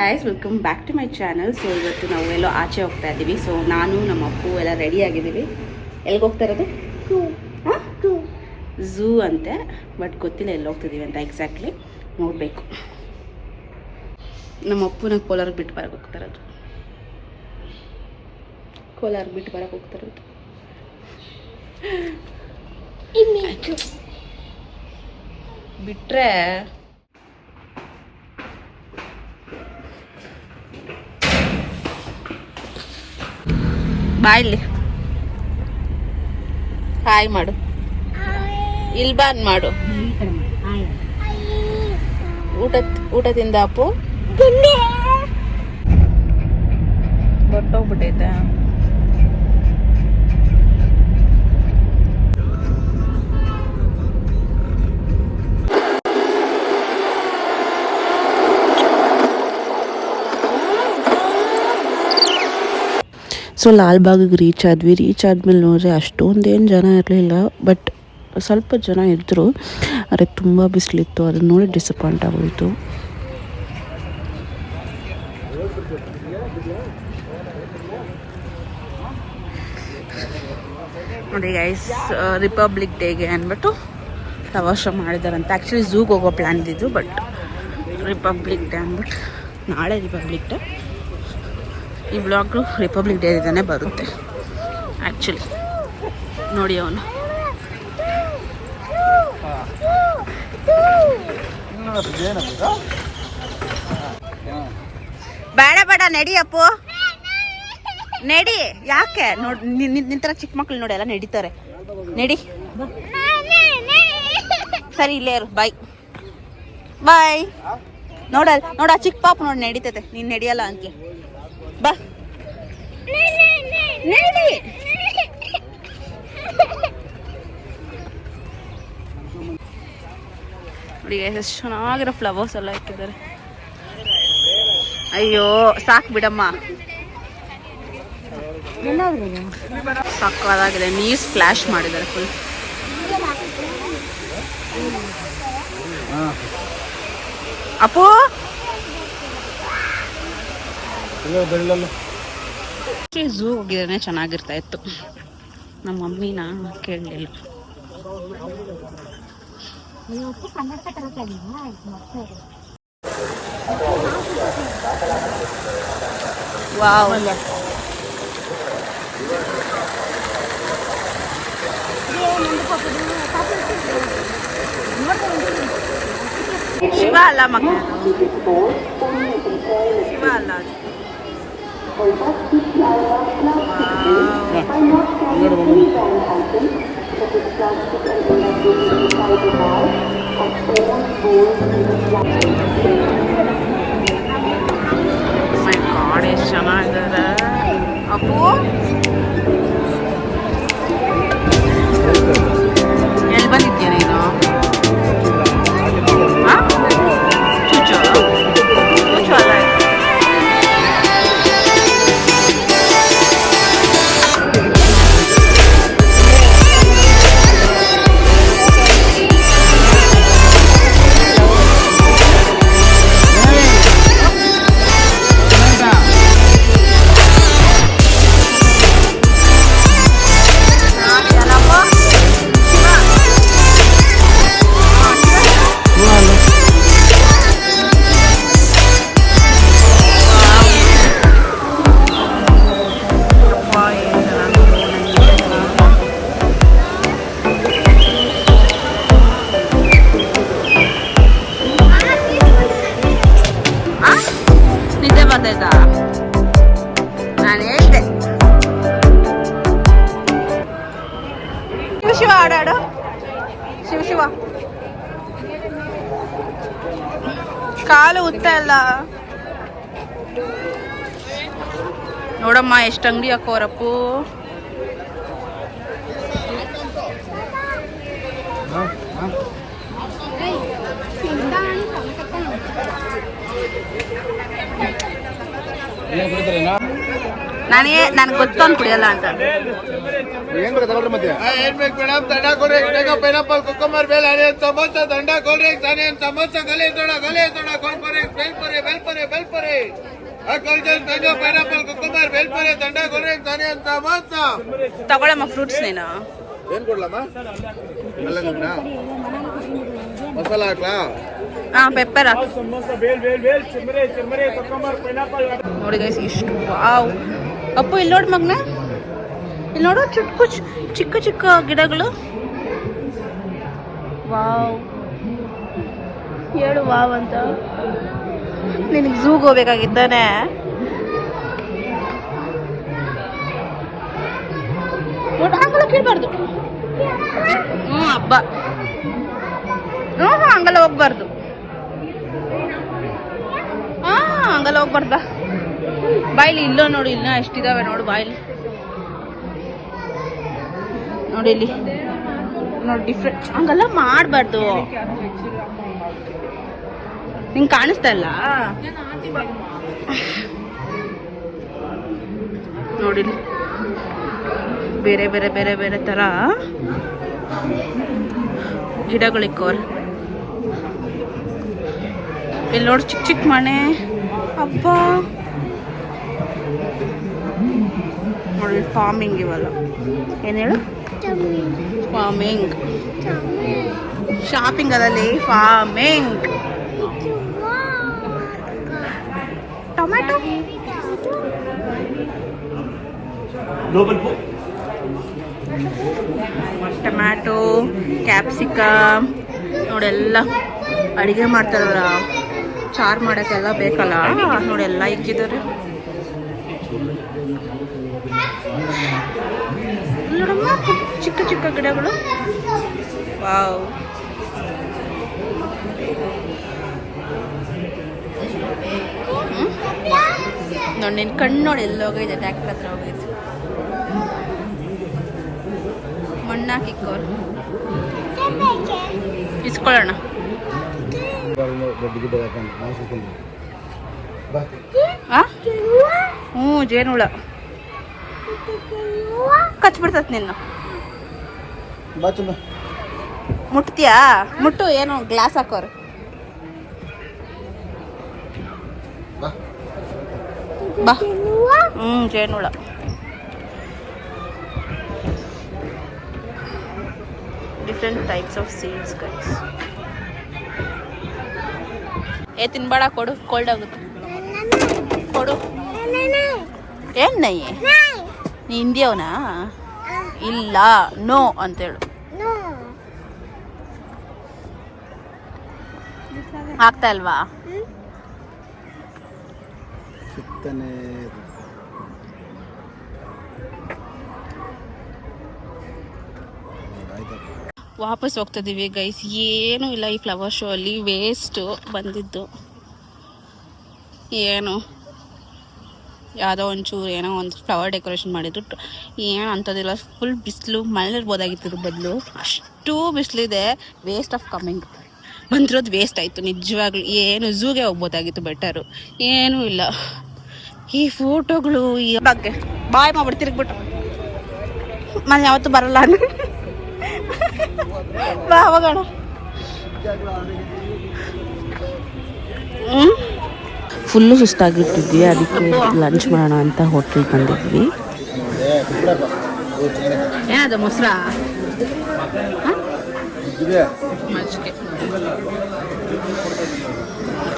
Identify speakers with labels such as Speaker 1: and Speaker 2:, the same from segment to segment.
Speaker 1: Guys, welcome back to my channel. So ಇವತ್ತು ನಾವು ಎಲ್ಲೋ ಆಚೆ ಹೋಗ್ತಾ ಇದ್ದೀವಿ. ಸೊ ನಾನು ನಮ್ಮ ಅಪ್ಪು ಎಲ್ಲ ರೆಡಿ ಆಗಿದ್ದೀವಿ. ಎಲ್ಲಿಗೆ ಹೋಗ್ತಾ ಇರೋದು? ಝೂ ಅಂತೆ, ಬಟ್ ಗೊತ್ತಿಲ್ಲ ಎಲ್ಲಿ ಹೋಗ್ತಿದ್ದೀವಿ ಅಂತ ಎಕ್ಸಾಕ್ಟ್ಲಿ. ನೋಡಬೇಕು. ನಮ್ಮ ಅಪ್ಪನ ಕೋಲಾರ್ಗೆ ಬಿಟ್ಟು ಬರೋಕ್ಕೆ ಹೋಗ್ತಾ ಇರೋದು. ಕೋಲಾರ್ಗೆ ಬಿಟ್ಟು ಬರೋಕ್ಕೆ ಹೋಗ್ತಾ ಇರೋದು. ಬಿಟ್ಟರೆ ಬಾಯ್ಲಿ ಹಾಯ್ ಮಾಡು, ಇಲ್ಬಾನ್ ಮಾಡು. ಊಟ ತಿಂದ ಅಪ್ಪು? ಹೊಟ್ಟೋಗ್ಬಿಟ್ಟೈತೆ.
Speaker 2: ಸೊ ಲಾಲ್ಬಾಗಿಗೆ ರೀಚ್ ಆದಮೇಲೆ ನೋಡಿದ್ರೆ ಅಷ್ಟೊಂದೇನು ಜನ ಇರಲಿಲ್ಲ, ಬಟ್ ಸ್ವಲ್ಪ ಜನ ಇದ್ದರು. ಆದರೆ ತುಂಬ ಬಿಸಿಲಿತ್ತು, ಅದನ್ನ ನೋಡಿ ಡಿಸಪಾಯಿಂಟ್ ಆಗೋಯಿತು.
Speaker 1: ನೋಡಿ ಗೈಸ್, ರಿಪಬ್ಲಿಕ್ ಡೇಗೆ ಅಂದ್ಬಿಟ್ಟು ಪ್ರವಾಸ ಮಾಡಿದಾರಂತ. ಆ್ಯಕ್ಚುಲಿ ಝೂಗೆ ಹೋಗೋ ಪ್ಲ್ಯಾನ್ ಇದ್ದಿದ್ದು, ಬಟ್ ರಿಪಬ್ಲಿಕ್ ಡೇ ಅಂದ್ಬಿಟ್ಟು ನಾಳೆ ರಿಪಬ್ಲಿಕ್ ಡೇ. ಈ ಬ್ಲಾಗು ರಿಪಬ್ಲಿಕ್ ಡೇ ಇದ್ದಾನೆ ಬರುತ್ತೆ ಆ್ಯಕ್ಚುಲಿ. ನೋಡಿ ಅವನು ಬೇಡ ಬೇಡ ನಡಿ ಅಪ್ಪು, ನಡಿ. ಯಾಕೆ ನೋಡಿ, ನಿಂತರ ಚಿಕ್ಕ ಮಕ್ಳು ನೋಡಿ ಎಲ್ಲ ನಡೀತಾರೆ. ನಡಿ, ಸರಿ ಇಲ್ಲೇ ಇರು. ಬಾಯ್ ಬಾಯ್. ನೋಡ ಚಿಕ್ಕ ಪಾಪ ನೋಡಿ ನಡೀತೈತೆ, ನೀನು ನಡಿಯಲ್ಲ ಅಂಕೆ. ಬಾ ನಡಿ. ನೋಡಿ ಎಷ್ಟು ಚೆನ್ನಾಗಿರೋ ಫ್ಲವರ್ಸ್ ಎಲ್ಲ ಇಟ್ಟಿದ್ದಾರೆ. ಅಯ್ಯೋ ಸಾಕು ಬಿಡಮ್ಮ, ಸಕ್ಕದಾಗಿದೆ. ನೀರು ಸ್ಪ್ಲಾಶ್ ಮಾಡಿದ್ದಾರೆ ಫುಲ್. ಅಪ್ಪು ಝೂ ಹೋಗಿದ್ರೆ ಚೆನ್ನಾಗಿರ್ತಾ ಇತ್ತು. ನಮ್ಮ ಮಮ್ಮಿನ ಕೇಳಲಿಲ್ಲ. ವಾವ್, ಶಿವ ಅಲ್ಲ ಮಗ, ಶಿವ ಅಲ್ಲ ಅದು. ಮೈ ಗಾಡ್, ಎಷ್ಟು ಚೆನ್ನಾಗಿದ್ದಾರೆ. ಅಪ್ಪು ಎಲ್ಲಿ ಬಂದಿದ್ಯಾ ನೀನು? ಚುಚ್ಚು ಚುಚ್ಚು ಅಲ್ಲ. ನಾನು ಹೇಳಿದೆ ಶಿವ ಆಡಾಡು. ಶಿವ ಶಿವ ಕಾಲು ಉತ್ತ ಇಲ್ಲ ನೋಡಮ್ಮ, ಎಷ್ಟು ಅಂಗಡಿ ಹಾಕೋರಪ್ಪು. ನನಗೆ ಗೊತ್ತೊಂದು ಕುಡಿಯಲ್ಲ ಅಂತ.
Speaker 3: ಏನ್ ಬೇಕಾದ್ರೆ ಮತ್ತೆ
Speaker 4: ಏನ್ ಬೇಕು ಮೇಡಮ್? ದಂಡ ಕೊಡ್ರಿ, pineapple, cucumber, bhel, onion, samosa, ದಂಡ ಕೊಡ್ರಿ, ಆನಿಯನ್, ಸಮೋಸ, ಗಲೆ ಸೋಡ, ಕೊಲ್ಪರೆ, ಬೆಲ್ಪರೆ. ಪೈನಾಪಲ್, ಕುಕ್ಕುಂಬರ್, ಬೇಲ್ಪರೆ, ದಂಡ ಕೊಡ್ರಿ, ಆನಿಯನ್, ಸಮೋಸ.
Speaker 1: ತಗೊಳಮ್ಮ ಫ್ರೂಟ್ಸ್ ನೀನು.
Speaker 4: ಏನ್ ಕೊಡ್ಲಮ್ಮ? ಮಸಾಲ ಹಾಕ್ಲಾ?
Speaker 1: ಹಾ, ಪೆಪ್ಪರ್ ನೋಡಿ ಗೈಸ್, ಇಷ್ಟು ವಾವ್. ಅಪ್ಪು ಇಲ್ಲಿ ನೋಡು ಮಗ್ನ, ಇಲ್ಲಿ ನೋಡು ಚಿಕ್ಕ ಚಿಕ್ಕ ಗಿಡಗಳು. ವಾವ್, ಹೇಳು ವಾವ್ ಅಂತ. ನಿನಗೆ ಝೂಗೆ ಹೋಗ್ಬೇಕಾಗಿದ್ದಾನೆ. ಹಂಗೆಲ್ಲ ಕೇಳಬಾರ್ದು. ಹಬ್ಬ. ಹಂಗೆಲ್ಲ ಹೋಗ್ಬಾರ್ದು. ಹಂಗೆಲ್ಲ ಹೋಗ್ಬಾರ್ದ. ಬಾಯ್ಲಿ ಇಲ್ಲೋ ನೋಡಿ, ಇಲ್ಲ ಎಷ್ಟಿದಾವೆ ನೋಡು ಬಾಯ್ಲಿ. ನೋಡಿ ಇಲ್ಲಿ ನೋಡಿ, ಡಿಫ್ರೆಂಟ್. ಹಂಗೆಲ್ಲ ಮಾಡಬಾರ್ದು. ನಿಂಗೆ ಕಾಣಿಸ್ತಾ ಇಲ್ಲ ನೋಡಿ, ಬೇರೆ ಬೇರೆ ಬೇರೆ ಬೇರೆ ಥರ ಗಿಡಗಳಿಕ್ಕವ್ರೆ. ಇಲ್ಲಿ ನೋಡಿ, ಚಿಕ್ಕ ಚಿಕ್ಕ ಮನೆ. ಅಪ್ಪ ನೋಡಿ, ಫಾರ್ಮಿಂಗ್ ಇವೆಲ್ಲ. ಏನು ಹೇಳು? ಫಾರ್ಮಿಂಗ್. ಶಾಪಿಂಗ್ ಅದಲ್ಲಿ ಫಾರ್ಮಿಂಗ್. ಟೊಮ್ಯಾಟೊ, ಟೊಮ್ಯಾಟೊ, ಕ್ಯಾಪ್ಸಿಕಮ್ ನೋಡೆಲ್ಲ ಅಡುಗೆ ಮಾಡ್ತಾರಲ್ಲ, ಚಾರ್ ಮಾಡೋಕ್ಕೆಲ್ಲ ಬೇಕಲ್ಲ, ನೋಡೆಲ್ಲ ಇಕ್ಕಿದ್ದಾರೆ ನೋಡಮ್ಮ. ಚಿಕ್ಕ ಚಿಕ್ಕ ಗಿಡಗಳು. ವಾವ್, ನೋಡಿ, ನಿನ್ನ ಕಣ್ಣು ನೋಡಿ ಎಲ್ಲೋಗೈತೆ. ಟ್ಯಾಕ್ಟರ್ ಹತ್ರ ಹೋಗೈತೆ. ಮಣ್ಣಾಕಿಕ್ಕೋರು ಇಸ್ಕೊಳ್ಳೋಣ. ಹ್ಞೂ, ಜೇನುಳ ಕಚ್ಬಿಡ್ತತ್ ನಿನ್ನ. ಮುಟ್ತೀಯಾ? ಮುಟ್ಟು. ಏನು ಗ್ಲಾಸ್ ಹಾಕೋರು. ಬಾ. ಜೇನುಳ. Different types of seeds guys. ತಿನ್ಬೇಡ, ಕೊಡು, ಕೋಲ್ಡ್ ಆಗುತ್ತೆ. ಕೊಡು. ಏನ್ ನೈ? ನೀ ಹಿಂದಿಯವನಾ? ಇಲ್ಲ, ನೋ ಅಂತೇಳು. ಆಗ್ತಾ ಇಲ್ವಾ? ವಾಪಸ್ ಹೋಗ್ತಿದ್ದೀವಿ ಗೈಸ್. ಏನೂ ಇಲ್ಲ ಈ ಫ್ಲವರ್ ಶೋ ಅಲ್ಲಿ. ವೇಸ್ಟು ಬಂದಿದ್ದು. ಏನು ಯಾವುದೋ ಒಂಚೂರು ಏನೋ ಒಂದು ಫ್ಲವರ್ ಡೆಕೋರೇಷನ್ ಮಾಡಿದ್ರು. ಏನು ಅಂಥದ್ದಿಲ್ಲ. ಫುಲ್ ಬಿಸಿಲು. ಮಳೆ ಇರ್ಬೋದಾಗಿತ್ತು ಬದಲು. ಅಷ್ಟು ಬಿಸಿಲಿದೆ. Waste of coming. ಬಂದಿರೋದು ವೇಸ್ಟ್ ಆಯಿತು ನಿಜವಾಗ್ಲೂ. ಏನು ಝೂಗೆ ಹೋಗ್ಬೋದಾಗಿತ್ತು ಬೆಟರು. ಏನೂ ಇಲ್ಲ. ಈ ಫೋಟೋಗಳು ಈ ಬಗ್ಗೆ ಬಾಯ್ ಮಾಡ್ಬಿಟ್ಟು ತಿರುಗ್ಬಿಟ್ಟು ನಾನು ಯಾವತ್ತೂ ಬರಲ್ಲ. ಬಾ ಹೋಗೋಣ.
Speaker 2: ಫುಲ್ಲು ಸುಸ್ತಾಗಿರ್ತಿದ್ವಿ, ಅದಕ್ಕೆ ಲಂಚ್ ಮಾಡೋಣ ಅಂತ ಹೋಟೆಲ್ ಬಂದಿದ್ವಿ.
Speaker 1: ಏನದು ಮೊಸರಾ? ಮಜ್ಜಿಗೆ.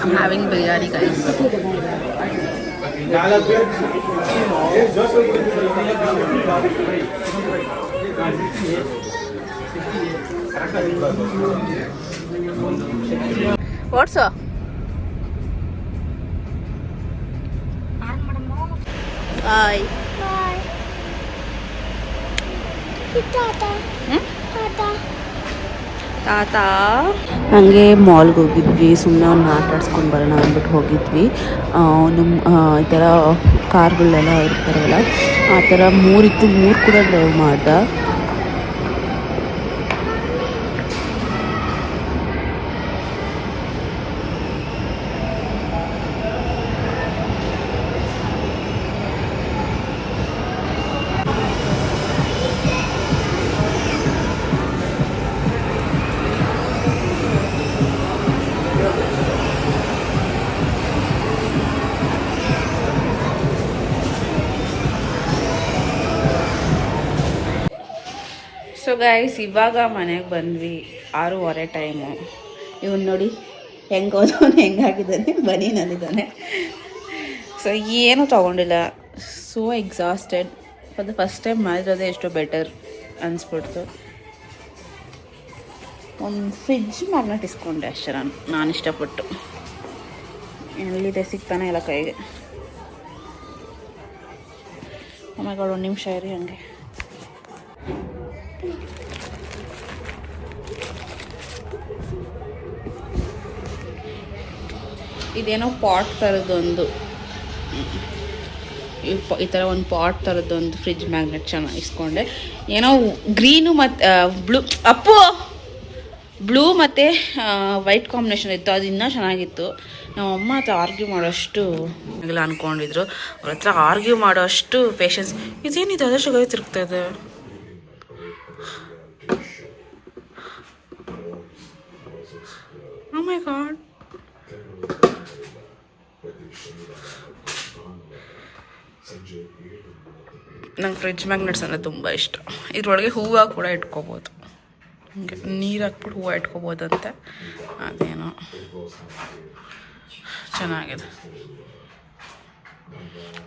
Speaker 1: I'm having biryani guys. What's up? Bye.
Speaker 5: Bye. Tata. Tata.
Speaker 1: ತಾತ.
Speaker 2: ಹಾಗೆ ಮಾಲ್ಗೆ ಹೋಗಿದ್ವಿ. ಸುಮ್ಮನೆ ಒಂದು ಮಾತಾಡ್ಸ್ಕೊಂಡು ಬರೋಣ ಅಂದ್ಬಿಟ್ಟು ಹೋಗಿದ್ವಿ. ನಮ್ಮ ಈ ಥರ ಕಾರ್ಗಳೆಲ್ಲ ಇರ್ತಾರಲ್ಲ, ಆ ಥರ 3 ಇತ್ತು. 3 ಕೂಡ ಡ್ರೈವ್ ಮಾಡ್ದೆ.
Speaker 1: ಸೊ ಗೈಸ್ ಇವಾಗ ಮನೆಗೆ ಬಂದ್ವಿ 6:15 ಟೈಮು. ಇವನು ನೋಡಿ ಹೆಂಗೆ ಹೋದವನು ಹೆಂಗಾಗಿದ್ದಾನೆ, ಬನೀನಲ್ಲಿದ್ದಾನೆ. ಸೊ ಏನೂ ತೊಗೊಂಡಿಲ್ಲ, so exhausted. For the first time ಮಾಡಿರೋದೇ ಎಷ್ಟೋ ಬೆಟರ್ ಅನಿಸ್ಬಿಡ್ತು. ಒಂದು ಫ್ರಿಡ್ಜ್ ಮ್ಯಾಗ್ನೆಟ್ ಇಸ್ಕೊಂಡೆ ಅಷ್ಟೇ ನಾನು ಇಷ್ಟಪಟ್ಟು. ಎಲ್ಲಿದೆ ಸಿಗ್ತಾನೆ ಇಲ್ಲ ಕೈಗೆ. ಆಮೇಲೆ ಒಂದು ನಿಮಿಷ ಇರಿ ಹಂಗೆ. ಇದೇನೋ ಪಾಟ್ ಥರದ್ದೊಂದು, ಈ ಥರ ಒಂದು ಪಾಟ್ ಥರದ್ದೊಂದು ಫ್ರಿಡ್ಜ್ ಮ್ಯಾಗ್ನೆಟ್ ಚೆನ್ನಾಗಿ ಇಸ್ಕೊಂಡೆ. ಏನೋ ಗ್ರೀನು ಮತ್ತು ಬ್ಲೂ ಮತ್ತು ವೈಟ್ ಕಾಂಬಿನೇಷನ್ ಇತ್ತು, ಅದು ಇನ್ನೂ ಚೆನ್ನಾಗಿತ್ತು. ನಮ್ಮಮ್ಮ ಹತ್ರ ಆರ್ಗ್ಯೂ ಮಾಡೋಷ್ಟು ಎಲ್ಲ ಅಂದ್ಕೊಂಡಿದ್ರು. ಅವ್ರ ಹತ್ರ ಆರ್ಗ್ಯೂ ಮಾಡೋಷ್ಟು ಪೇಷನ್ಸ್. ಇದೇನಿದೆ ಅದಷ್ಟು ಗೈ ತಿರುಗ್ತಾ ಇದೆ. Oh my god. ನಂಗೆ ಫ್ರಿಡ್ಜ್ ಮ್ಯಾಗ್ನೆಟ್ಸ್ ಅಂದರೆ ತುಂಬ ಇಷ್ಟ. ಇದ್ರೊಳಗೆ ಹೂವು ಕೂಡ ಇಟ್ಕೋಬೋದು, ಹಂಗೆ ನೀರು ಹಾಕ್ಬಿಟ್ಟು ಹೂವು ಇಟ್ಕೋಬೋದಂತೆ. ಅದೇನೋ ಚೆನ್ನಾಗಿದೆ.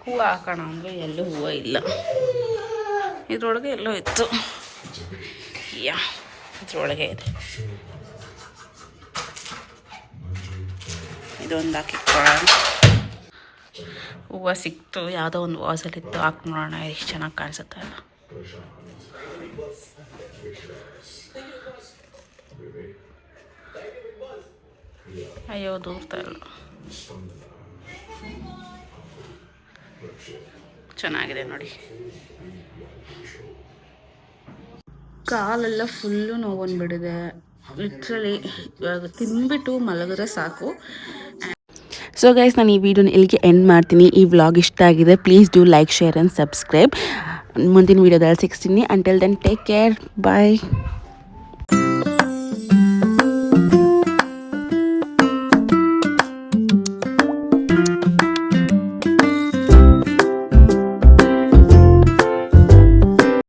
Speaker 1: ಹೂವು ಹಾಕೋಣ ಅಂದರೆ ಎಲ್ಲೂ ಹೂವು ಇಲ್ಲ. ಇದ್ರೊಳಗೆ ಎಲ್ಲೋ ಇತ್ತು, ಇದ್ರೊಳಗೆ ಇದೆ. ಇದೊಂದು ಹಾಕಿಟ್ಕೊಳ್ಳೋಣ. ಹೂವು ಸಿಕ್ತು, ಯಾವುದೋ ಒಂದು ವಾಸಲ್ಲಿತ್ತು, ಹಾಕಿ ನೋಡೋಣ ಎಷ್ಟು ಚೆನ್ನಾಗಿ ಕಾಣಿಸುತ್ತೆ ಅಲ್ಲ. ಅಯ್ಯೋ ದೂರ್ತಾ ಇಲ್ಲ. ಚೆನ್ನಾಗಿದೆ ನೋಡಿ. ಕಾಲೆಲ್ಲ ಫುಲ್ಲು ನೋವು ಬಂದ್ಬಿಟ್ಟಿದೆ ಲಿಟ್ರಲಿ. ಇವಾಗ ತಿಂದ್ಬಿಟ್ಟು ಮಲಗಿದ್ರೆ ಸಾಕು.
Speaker 2: ಸೊ ಗೈಸ್, ನಾನು ಈ ವಿಡಿಯೋನ ಇಲ್ಲಿಗೆ ಎಂಡ್ ಮಾಡ್ತೀನಿ. ಈ ವ್ಲಾಗ್ ಇಷ್ಟ ಆಗಿದೆ, please do like, share and subscribe. ಮುಂದಿನ ವೀಡಿಯೋದಲ್ಲಿ ಸಿಗ್ತೀನಿ. ಅಂಟಿಲ್ ದೆನ್ ಟೇಕ್ ಕೇರ್, ಬಾಯ್.